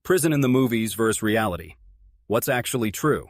Prison in the movies versus reality. What's actually true?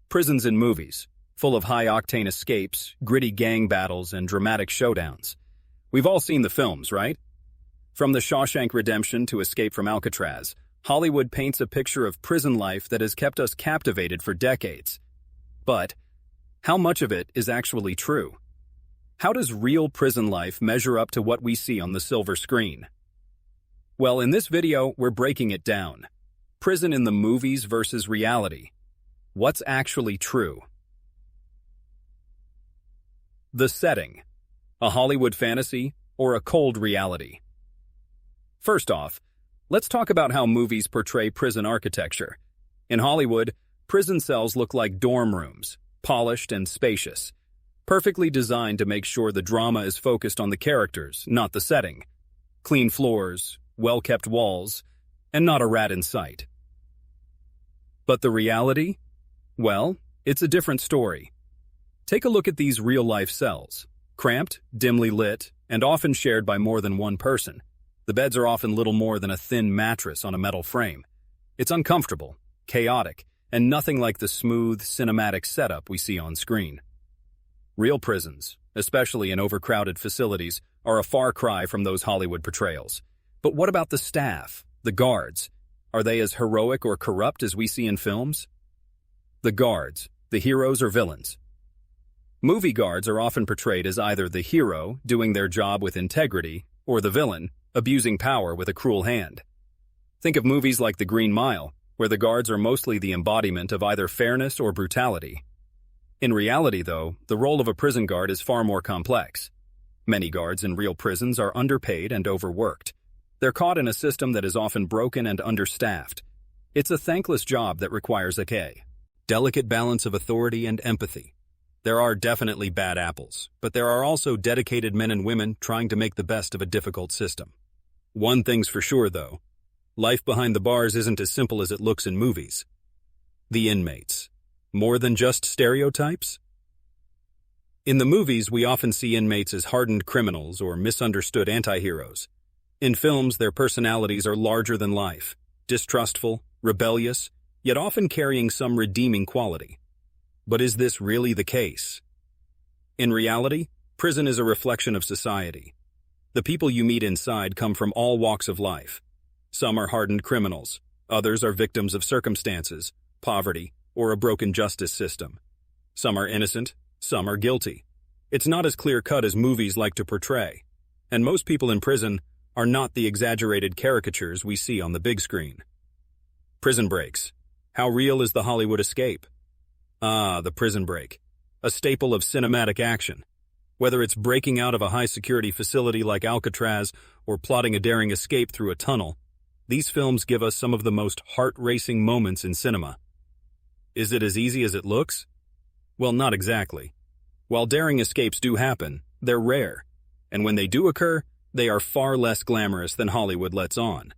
Prisons in movies, full of high-octane escapes, gritty gang battles, and dramatic showdowns. We've all seen the films, right? From The Shawshank Redemption to Escape from Alcatraz, Hollywood paints a picture of prison life that has kept us captivated for decades. But how much of it is actually true? How does real prison life measure up to what we see on the silver screen? Well, in this video, we're breaking it down. Prison in the movies versus reality. What's actually true? The setting. A Hollywood fantasy or a cold reality? First off, let's talk about how movies portray prison architecture. In Hollywood, prison cells look like dorm rooms, polished and spacious, perfectly designed to make sure the drama is focused on the characters, not the setting. Clean floors, well-kept walls, and not a rat in sight. But the reality? Well, it's a different story. Take a look at these real-life cells. Cramped, dimly lit, and often shared by more than one person. The beds are often little more than a thin mattress on a metal frame. It's uncomfortable, chaotic, and nothing like the smooth, cinematic setup we see on screen. Real prisons, especially in overcrowded facilities, are a far cry from those Hollywood portrayals. But what about the staff, the guards? Are they as heroic or corrupt as we see in films? The guards, the heroes or villains? Movie guards are often portrayed as either the hero, doing their job with integrity, or the villain, abusing power with a cruel hand. Think of movies like The Green Mile, where the guards are mostly the embodiment of either fairness or brutality. In reality, though, the role of a prison guard is far more complex. Many guards in real prisons are underpaid and overworked. They're caught in a system that is often broken and understaffed. It's a thankless job that requires a delicate balance of authority and empathy. There are definitely bad apples, but there are also dedicated men and women trying to make the best of a difficult system. One thing's for sure, though. Life behind the bars isn't as simple as it looks in movies. The Inmates. More than just stereotypes? In the movies, we often see inmates as hardened criminals or misunderstood anti-heroes. In films, their personalities are larger than life, distrustful, rebellious, yet often carrying some redeeming quality. But is this really the case? In reality, prison is a reflection of society. The people you meet inside come from all walks of life. Some are hardened criminals, others are victims of circumstances, poverty, or a broken justice system. Some are innocent, some are guilty. It's not as clear-cut as movies like to portray, and most people in prison are not the exaggerated caricatures we see on the big screen. Prison breaks. How real is the Hollywood escape? The prison break. A staple of cinematic action. Whether it's breaking out of a high-security facility like Alcatraz or plotting a daring escape through a tunnel, these films give us some of the most heart-racing moments in cinema. Is it as easy as it looks? Well, not exactly. While daring escapes do happen, they're rare. And when they do occur, they are far less glamorous than Hollywood lets on.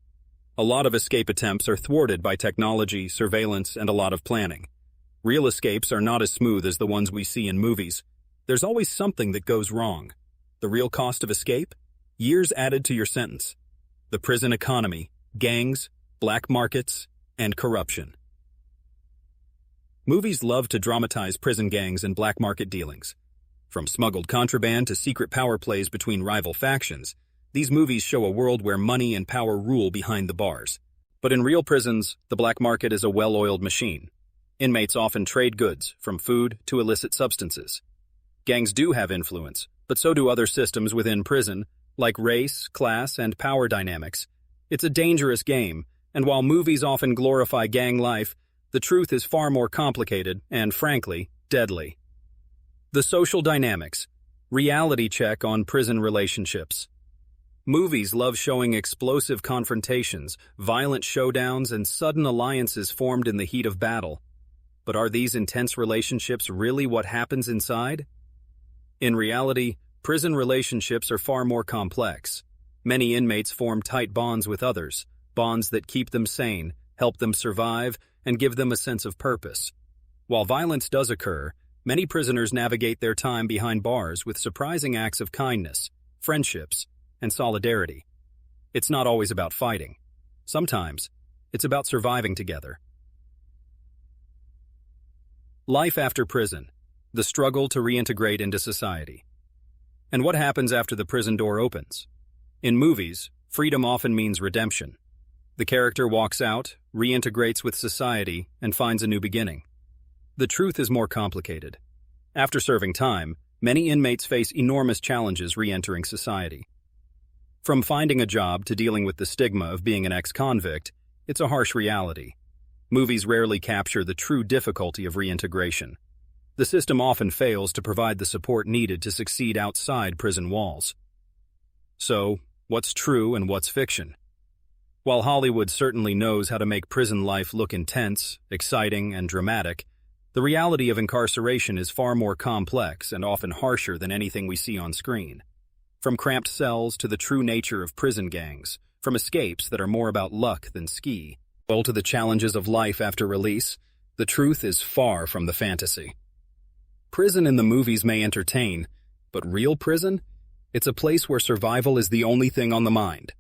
A lot of escape attempts are thwarted by technology, surveillance, and a lot of planning. Real escapes are not as smooth as the ones we see in movies. There's always something that goes wrong. The real cost of escape? Years added to your sentence. The prison economy, gangs, black markets, and corruption. Movies love to dramatize prison gangs and black market dealings. From smuggled contraband to secret power plays between rival factions, these movies show a world where money and power rule behind the bars. But in real prisons, the black market is a well-oiled machine. Inmates often trade goods, from food to illicit substances. Gangs do have influence, but so do other systems within prison, like race, class, and power dynamics. It's a dangerous game, and while movies often glorify gang life, the truth is far more complicated and, frankly, deadly. The social dynamics. Reality check on prison relationships. Movies love showing explosive confrontations, violent showdowns, and sudden alliances formed in the heat of battle. But are these intense relationships really what happens inside? In reality, prison relationships are far more complex. Many inmates form tight bonds with others, bonds that keep them sane, help them survive, and give them a sense of purpose. While violence does occur, many prisoners navigate their time behind bars with surprising acts of kindness, friendships, and solidarity. It's not always about fighting. Sometimes, It's about surviving together. Life after prison. The struggle to reintegrate into society. And what happens after the prison door opens? In movies, freedom often means redemption. The character walks out, reintegrates with society, and finds a new beginning. The truth is more complicated. After serving time, many inmates face enormous challenges re-entering society. From finding a job to dealing with the stigma of being an ex-convict, it's a harsh reality. Movies rarely capture the true difficulty of reintegration. The system often fails to provide the support needed to succeed outside prison walls. So, what's true and what's fiction? While Hollywood certainly knows how to make prison life look intense, exciting, and dramatic, the reality of incarceration is far more complex and often harsher than anything we see on screen. From cramped cells to the true nature of prison gangs, from escapes that are more about luck than ski, well to the challenges of life after release, the truth is far from the fantasy. Prison in the movies may entertain, but real prison? It's a place where survival is the only thing on the mind.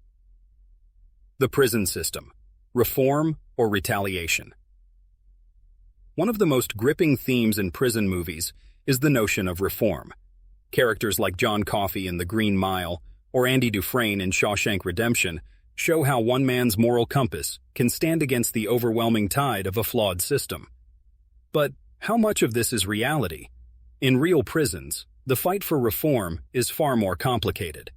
The prison system. Reform or retaliation? One of the most gripping themes in prison movies is the notion of reform. Characters like John Coffey in The Green Mile or Andy Dufresne in Shawshank Redemption show how one man's moral compass can stand against the overwhelming tide of a flawed system. But how much of this is reality? In real prisons, the fight for reform is far more complicated.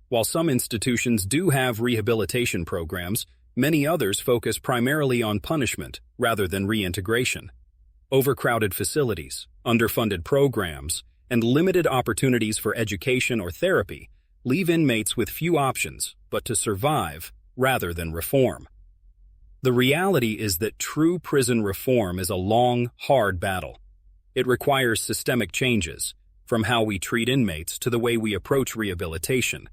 While some institutions do have rehabilitation programs, many others focus primarily on punishment rather than reintegration. Overcrowded facilities, underfunded programs, and limited opportunities for education or therapy leave inmates with few options but to survive rather than reform. The reality is that true prison reform is a long, hard battle. It requires systemic changes, from how we treat inmates to the way we approach rehabilitation.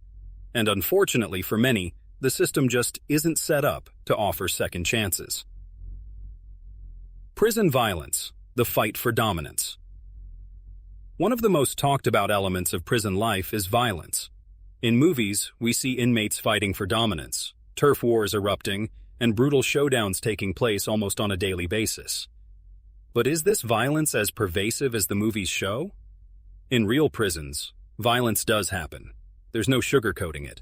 And unfortunately for many, the system just isn't set up to offer second chances. Prison violence, the fight for dominance. One of the most talked about elements of prison life is violence. In movies, we see inmates fighting for dominance, turf wars erupting, and brutal showdowns taking place almost on a daily basis. But is this violence as pervasive as the movies show? In real prisons, violence does happen. There's no sugarcoating it.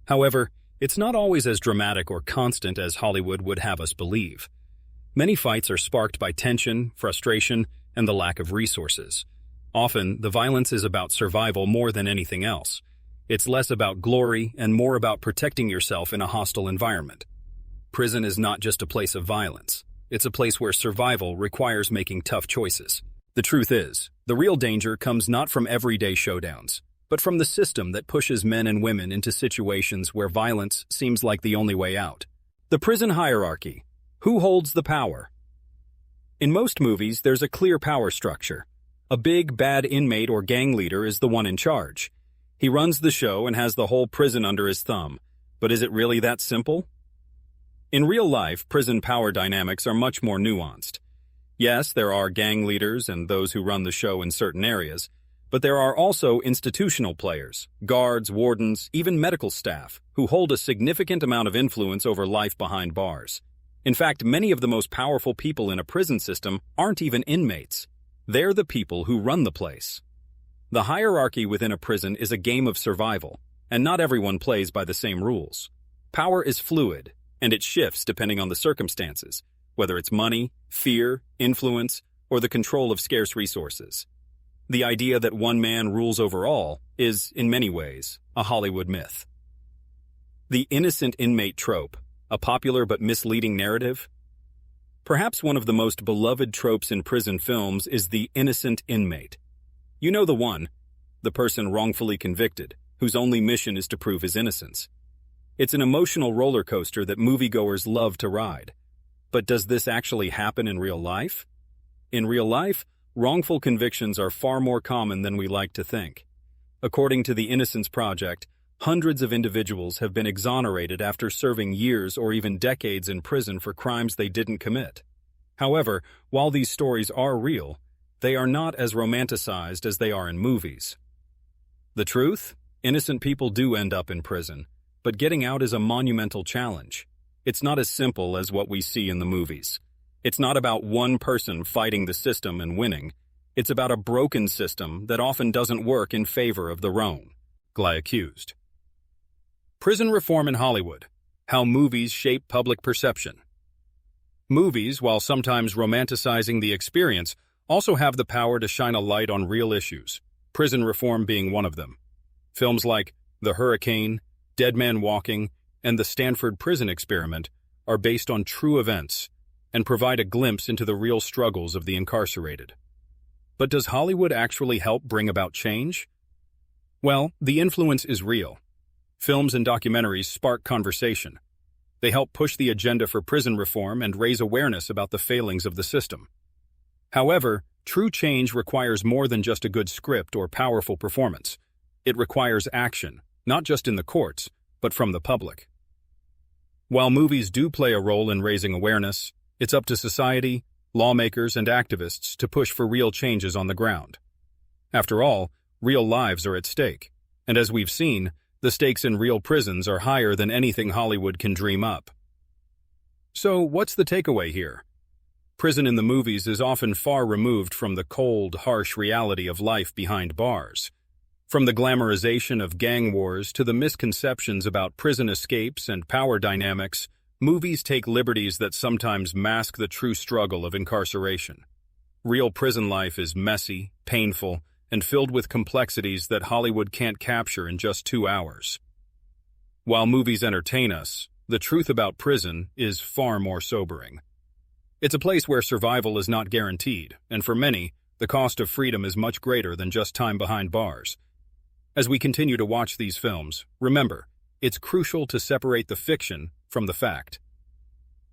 However, it's not always as dramatic or constant as Hollywood would have us believe. Many fights are sparked by tension, frustration, and the lack of resources. Often, the violence is about survival more than anything else. It's less about glory and more about protecting yourself in a hostile environment. Prison is not just a place of violence. It's a place where survival requires making tough choices. The truth is, the real danger comes not from everyday showdowns, but from the system that pushes men and women into situations where violence seems like the only way out. The prison hierarchy. Who holds the power? In most movies, there's a clear power structure. A big, bad inmate or gang leader is the one in charge. He runs the show and has the whole prison under his thumb. But is it really that simple? In real life, prison power dynamics are much more nuanced. Yes, there are gang leaders and those who run the show in certain areas, but there are also institutional players, guards, wardens, even medical staff, who hold a significant amount of influence over life behind bars. In fact, many of the most powerful people in a prison system aren't even inmates. They're the people who run the place. The hierarchy within a prison is a game of survival, and not everyone plays by the same rules. Power is fluid, and it shifts depending on the circumstances, whether it's money, fear, influence, or the control of scarce resources. The idea that one man rules over all is, in many ways, a Hollywood myth. The innocent inmate trope, a popular but misleading narrative. Perhaps one of the most beloved tropes in prison films is the innocent inmate. You know the one, the person wrongfully convicted, whose only mission is to prove his innocence. It's an emotional roller coaster that moviegoers love to ride. But does this actually happen in real life? In real life, wrongful convictions are far more common than we like to think. According to the Innocence Project, hundreds of individuals have been exonerated after serving years or even decades in prison for crimes they didn't commit. However, while these stories are real, they are not as romanticized as they are in movies. The truth? Innocent people do end up in prison, but getting out is a monumental challenge. it's not as simple as what we see in the movies. It's not about one person fighting the system and winning. It's about a broken system that often doesn't work in favor of the wrongly accused. Prison reform in Hollywood: how movies shape public perception. Movies, while sometimes romanticizing the experience, also have the power to shine a light on real issues, prison reform being one of them. Films like The Hurricane, Dead Man Walking, and The Stanford Prison Experiment are based on true events and provide a glimpse into the real struggles of the incarcerated. But does Hollywood actually help bring about change? Well, the influence is real. Films and documentaries spark conversation. They help push the agenda for prison reform and raise awareness about the failings of the system. However, true change requires more than just a good script or powerful performance. It requires action, not just in the courts, but from the public. While movies do play a role in raising awareness, it's up to society, lawmakers, and activists to push for real changes on the ground. After all, real lives are at stake, and as we've seen, the stakes in real prisons are higher than anything Hollywood can dream up. So, what's the takeaway here? Prison in the movies is often far removed from the cold, harsh reality of life behind bars. From the glamorization of gang wars to the misconceptions about prison escapes and power dynamics, movies take liberties that sometimes mask the true struggle of incarceration. Real prison life is messy, painful, and filled with complexities that Hollywood can't capture in just 2 hours. While movies entertain us, the truth about prison is far more sobering. It's a place where survival is not guaranteed, and for many, the cost of freedom is much greater than just time behind bars. As we continue to watch these films, remember, it's crucial to separate the fiction from the fact.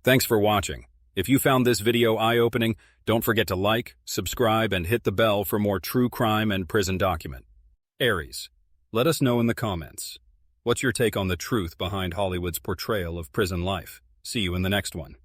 Thanks for watching. If you found this video eye-opening, don't forget to like, subscribe, and hit the bell for more true crime and prison document. Aries, let us know in the comments. What's your take on the truth behind Hollywood's portrayal of prison life? See you in the next one.